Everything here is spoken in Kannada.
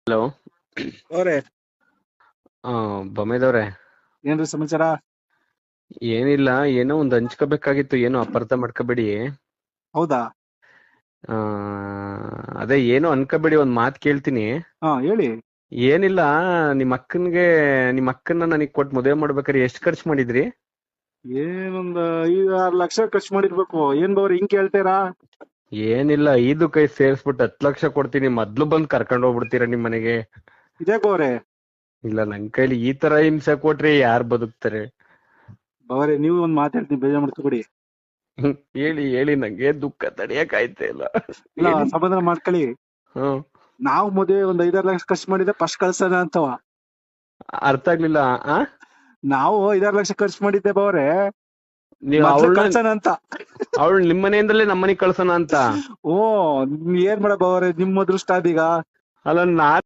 ಹಲೋ. ಅವ್ರೆ ಬೊಮ್ಮೆದವ್ರೆ, ಏನ್ರಿ ಸಮಾಚಾರ? ಏನಿಲ್ಲ, ಏನೋ ಒಂದ್ ಹಂಚ್ಕೋಬೇಕಾಗಿತ್ತು, ಏನೋ ಅಪಾರ್ಥ ಮಾಡ್ಕೋಬೇಡಿ. ಹೌದಾ? ಆ ಅದೇ ಏನೋ ಅನ್ಕೋಬೇಡಿ, ಒಂದ್ ಮಾತ್ ಕೇಳ್ತೀನಿ. ಹಾ ಹೇಳಿ. ಏನಿಲ್ಲ, ನಿಮ್ಮ ಅಕ್ಕನ್ನ ನನಗ್ ಕೊಟ್ಟು ಮದುವೆ ಮಾಡ್ಬೇಕಾದ್ರೆ ಎಷ್ಟು ಖರ್ಚು ಮಾಡಿದ್ರಿ? ಏನೊಂದ್ 5-6 ಲಕ್ಷ ಖರ್ಚು ಮಾಡಿರ್ಬೇಕು. ಏನ್ ಬವ್ರಿ ಹಿಂಗ್ ಕೇಳ್ತೀರಾ? ಏನಿಲ್ಲ, 5 ಕೈ ಸೇರಿಸ್ಬಿಟ್ಟು 10 ಲಕ್ಷ ಕೊಡ್ತೀನಿ, ಮೊದ್ಲು ಬಂದ್ ಕರ್ಕೊಂಡ್ ಹೋಗ್ಬಿಡ್ತೀರಾ ನಿಮ್ ಮನೆಗೆ? ಇದೇ ಬವ್ರೆ. ಇಲ್ಲ, ನನ್ ಕೈಲಿ ಈ ತರ ಹಿಂಸೆ ಕೊಟ್ರೆ ಯಾರ್ ಬದುಕ್ತಾರೆ? ಬವ್ರೆ ನೀವು ಒಂದ್ ಮಾತು ಹೇಳ್ತೀನಿ, ಬೇಜಾರ್ ಮಾಡ್ಕೊಬೇಡಿ. ಹೇಳಿ ಹೇಳಿ, ನಂಗೆ ದುಃಖ ತಡಿಯಕ್ ಆಯ್ತಾ ಇಲ್ಲ. ಇಲ್ಲ, ಹೇಳಿ. ಸಮಾಧಾನ ಮಾಡ್ಕೊಳ್ಳಿ. ಹ್ಮ್. ನಾವು ಮದುವೆ ಒಂದ್ 5-6 ಲಕ್ಷ ಖರ್ಚು ಮಾಡಿದ್ರೆ ಫಸ್ಟ್ ಕಳ್ಸೋಣ ಅಂತವ. ಅರ್ಥ ಆಗ್ಲಿಲ್ಲ. ಆ ನಾವು 5-6 ಲಕ್ಷ ಖರ್ಚು ಮಾಡಿದ್ದೆ ಬವ್ರೆ, ನೀವು ಮೊದ್ಲು ಕಳ್ಸೋಣ ಅಂತ. ಅವಳು ನಿಮ್ ಮನೆಯಿಂದಲೇ ನಮ್ಮ ಮನೆಗ್ ಕಳ್ಸೋಣ ಅಂತ? ಓ, ಏನ್ ಮಾಡ ಬವ್ರೆ, ನಿಮ್ ಅದೃಷ್ಟ ಅದೀಗ. ಅಲ್ಲ, ನಾನ್